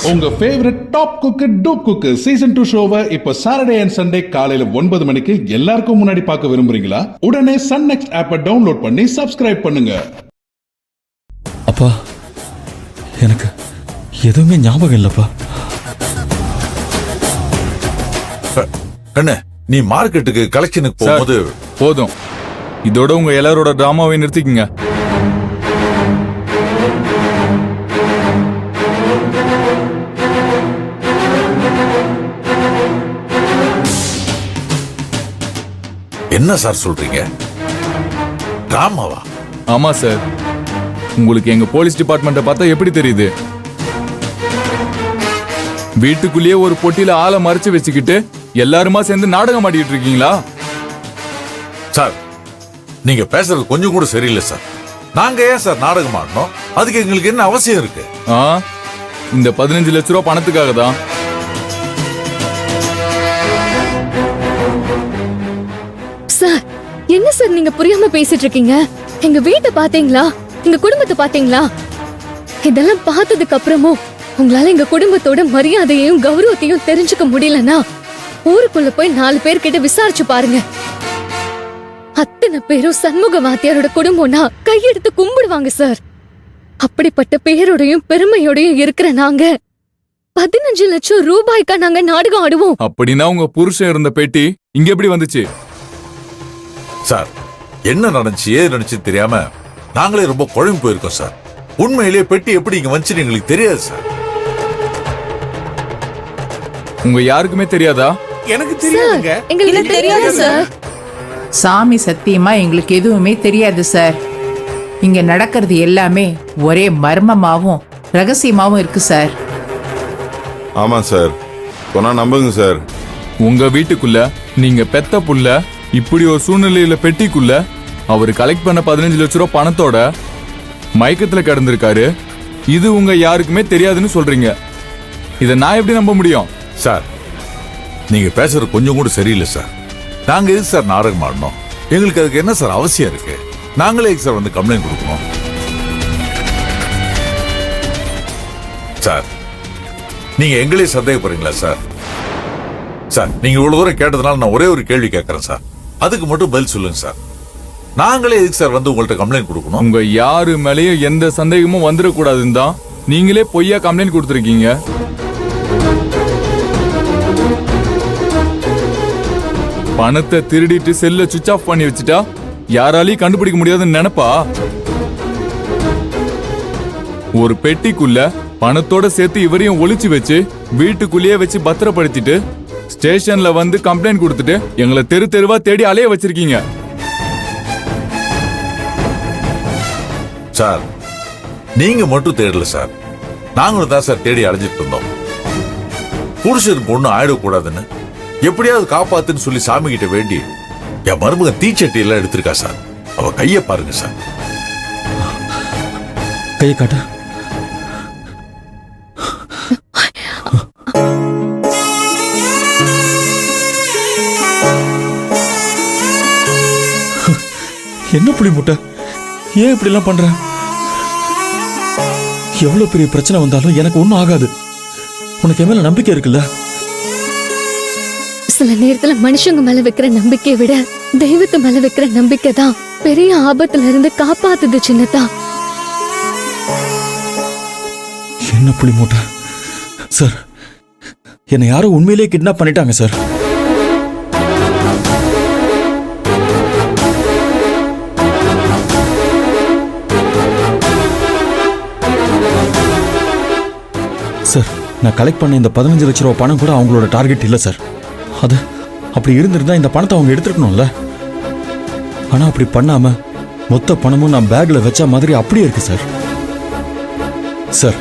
உங்க favourite top cook dupe cook season 2 ஷோவை இப்ப சாட்டர்டே அண்ட் சண்டே காலையில 9 மணிக்கு எல்லாருக்கும் முன்னாடி பார்க்க விரும்புறீங்களா? உடனே சன் நெக்ஸ்ட் ஆப்பை டவுன்லோட் பண்ணி சப்ஸ்கிரைப் பண்ணுங்க. அப்பா, எனக்கு எதுவுமே ஞாபகம் இல்லப்பா. கண்ணு, நீ மார்க்கெட்டுக்கு கலெக்ஷனுக்கு போகும்போது போதும். இதோட உங்க எல்லாரோட டிராமாவை நிறுத்திக்கங்க. என்ன சார் சொல்றீங்க? டிராமாவா? ஆமா சார். உங்களுக்கு எங்க போலீஸ் டிபார்ட்மெண்ட்டை பார்த்தா எப்படி தெரியுது? வீட்டுக்குள்ளேயே ஒரு பொட்டியில ஆளை மறைச்சு வச்சுக்கிட்டு எல்லாருமா சேர்ந்து நாடகம் ஆடிட்டு இருக்கீங்களா? சார், நீங்க பேசுறது கொஞ்சம் கூட சரியில்லை சார். நாங்க ஏன் சார் நாடகம் ஆடணும்? அதுக்கு எங்களுக்கு என்ன அவசியம் இருக்கு? இந்த 15 லட்ச ரூபாய் பணத்துக்காக தான். சார், என்ன சார் நீங்க புரியாம பேசிட்டு இருக்கீங்க? எங்க வீட்டை பாத்தீங்களா? எங்க குடும்பத்தை பாத்தீங்களா? இதெல்லாம் பார்த்ததுக்கு அப்புறமும் உங்களால எங்க குடும்பத்தோட மரியாதையையும் கௌரவத்தையும் தெரிஞ்சுக்க முடியலன்னா ஊருக்குள்ள போய் 4 பேர்கிட்ட விசாரிச்சு பாருங்க. அத்தனை பேரும் சண்முக வாத்தியாரோட குடும்பம்னா கையெடுத்து கும்பிடுவாங்க சார். அப்படிப்பட்ட பேரோடையும் பெருமையோடையும் இருக்கிற நாங்க 15 லட்சம் ரூபாய்க்கா நாங்க நாடகம் ஆடுவோம்? அப்படின்னா உங்க புருஷன் இருந்த பெட்டி இங்க எப்படி வந்துச்சு? சார், என்ன நடந்துச்சு ஏது நடந்துச்சு தெரியாம நாங்களே ரொம்ப குழம்பு போயிருக்கோம் சார். உண்மையிலேயே பெட்டி எப்படி இங்க வந்துச்சுன்னு எங்களுக்கு தெரியாது சார். உங்க யாருக்குமே தெரியாதா? எனக்கு தெரியாதுங்க. எங்களுக்கு தெரியாது சார். சாமி சத்தியமா எங்களுக்கு எதுவுமே தெரியாது சார். இங்க நடக்கிறது எல்லாமே ஒரே மர்மமாவும் ரகசியமாவும் இருக்கு சார். ஆமா சார், சொன்னா நம்புங்க சார். உங்க வீட்டுக்குள்ள நீங்க பெத்த புள்ள இப்படி ஒரு சூழ்நிலையில பெட்டிக்குள்ள அவரு கலெக்ட் பண்ண 15 லட்ச ரூபாய் பணத்தோட மயக்கத்துல கிடந்திருக்காரு. இது உங்க யாருக்குமே தெரியாதுன்னு சொல்றீங்க. இத நான் எப்படி நம்ப முடியும்? சார், நீங்க பேசுறது கொஞ்சம் கூட சரியில்லை சார். நாங்க எதுக்கு சார் நாடகம் ஆடணும்? எங்களுக்கு அதுக்கு என்ன சார் அவசியம் இருக்கு? நாங்களே சார் வந்து கம்ப்ளைண்ட் கொடுக்கணும். சார், நீங்க எங்களே சந்தேகப்படுறீங்களா சார்? சார், நீங்க இவ்வளவு தூரம் கேட்டதுனால நான் ஒரே ஒரு கேள்வி கேட்கறேன் சார். அதுக்கு மட்டும் பதில் சொல்லுங்க சார். நாங்களே எதுக்கு சார் வந்து உங்கள்ட்ட கம்ப்ளைண்ட் கொடுக்கணும்? உங்க யாரு மேலேயும் எந்த சந்தேகமும் வந்துடக்கூடாதுன்னு தான் நீங்களே பொய்யா கம்ப்ளைண்ட் கொடுத்துருக்கீங்க. பணத்தை திருடிட்டு செல்ல சுவிட்ச் ஆஃப் பண்ணி வச்சுட்டா யாராலையும் கண்டுபிடிக்க முடியாதுன்னு நினைப்பா? ஒரு பெட்டிக்குள்ள பணத்தோட சேர்த்து இவரையும் ஒளிச்சு வச்சு வீட்டுக்குள்ளேயே வச்சு பத்திரப்படுத்திட்டு ஸ்டேஷன்ல வந்து கம்ப்ளைண்ட் கொடுத்துட்டு எங்களை தெரு தெருவா தேடி அலைய வச்சிருக்கீங்க. சார், நீங்க மட்டும் தேடல சார், நாங்களும் தான் சார் தேடி அலைஞ்சிட்டு இருந்தோம். புருஷனுக்கு ஒண்ணு ஆயிடக்கூடாதுன்னு எப்படியாவது காப்பாத்துன்னு சொல்லி சாமி கிட்ட வேண்டி என் மருமக தீச்சட்டி எல்லாம் எடுத்திருக்கா சார். அவ கைய பாருங்க சார். கையை காட்டு. என்ன புளி முட்டை, ஏன் இப்படி எல்லாம் பண்ற? எவ்வளவு பெரிய பிரச்சனை வந்தாலும் எனக்கு ஒண்ணும் ஆகாது. உனக்கு என் மேல நம்பிக்கை இருக்குல்ல? சில நேரத்துல மனுஷங்க மேல வைக்கிற நம்பிக்கையை விட தெய்வத்து மேல வைக்கிற நம்பிக்கை தான் பெரிய ஆபத்துல இருந்து காப்பாத்துது சின்னதா. என்ன புளி மூட்டை சார், என்னை யாரும் உண்மையிலேயே கிட்னாப் பண்ணிட்டாங்க சார். சார், நான் கலெக்ட் பண்ண இந்த 15 லட்ச ரூபா பணம் கூட அவங்களோட டார்கெட் இல்லை சார். அது அப்படி இருந்திருந்தா இந்த பணத்தை அவங்க எடுத்துருக்கணும்ல. ஆனா அப்படி பண்ணாம மொத்த பணமும் நான் பேக்ல வச்ச மாதிரி அப்படியே இருக்கு சார். சார்,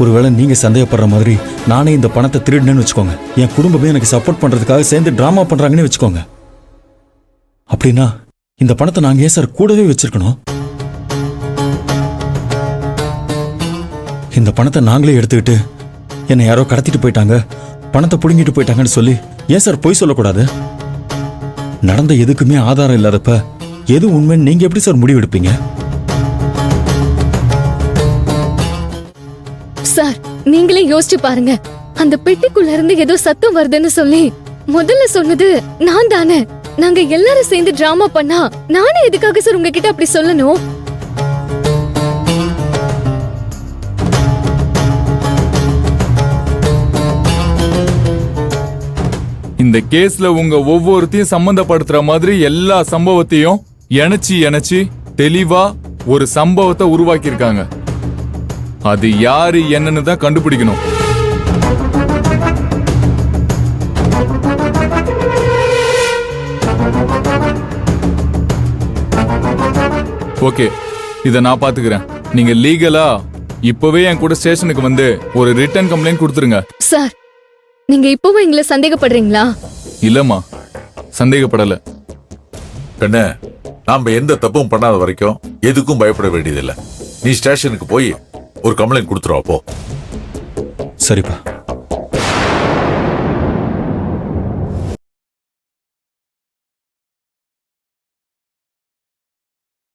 ஒருவேளை நீங்க சந்தேகப்படுற மாதிரி நானே இந்த பணத்தை திருடினேன்னு வச்சுக்கோங்க. என் குடும்பமே எனக்கு சப்போர்ட் பண்றதுக்காக சேர்ந்து டிராமா பண்றாங்கன்னு வச்சுக்கோங்க. அப்படின்னா இந்த பணத்தை நாங்க ஏன் சார் கூடவே வச்சிருக்கணும்? இந்த பணத்தை நாங்களே எடுத்துக்கிட்டு என்னை யாரோ கடத்திட்டு போயிட்டாங்க, பணத்தை புடுங்கிட்டு போயிட்டாங்கன்னு சொல்லி ஏன் சார் பொய் சொல்லக்கூடாது? நடந்த எதுக்குமே ஆதாரம் இல்லாதப்ப எது உண்மைன்னு நீங்க எப்படி சார் முடிவெடுப்பீங்க? சார், நீங்களே யோசிச்சு பாருங்க. அந்த பெட்டிக்குள்ள இருந்து ஏதோ சத்தம் வருதுன்னு சொல்லி முதல்ல சொன்னது நான் தானே. நாங்க எல்லாரும் சேர்ந்து டிராமா பண்ணா நானே எதுக்காக சார் உங்ககிட்ட அப்படி சொல்லணும்? இந்த கேஸ்ல உங்க ஒவ்வொருத்தையும் சம்பந்தப்படுத்துற மாதிரி எல்லா சம்பவத்தையும் இணைச்சு தெளிவா ஒரு சம்பவத்தை உருவாக்கி இருக்காங்க. அது யாரு என்னன்னு தான் கண்டுபிடிக்கணும். ஓகே, இத நான் பாத்துக்கிறேன். நீங்க லீகலா இப்பவே என் கூட ஸ்டேஷனுக்கு வந்து ஒரு ரிட்டன் கம்ப்ளைண்ட் கொடுத்துருங்க. சார், நீங்க இப்பவும் எங்களை சந்தேகப்படுறீங்களா? இல்லம்மா, சந்தேகப்படல. கண்ணு, நாம எந்த தப்பும் பண்ணாத வரைக்கும் எதுக்கும் பயப்பட வேண்டியதில்லை. நீ ஸ்டேஷனுக்கு போய் ஒரு கம்ப்ளைண்ட் கொடுத்துருவா போ. சரிப்பா.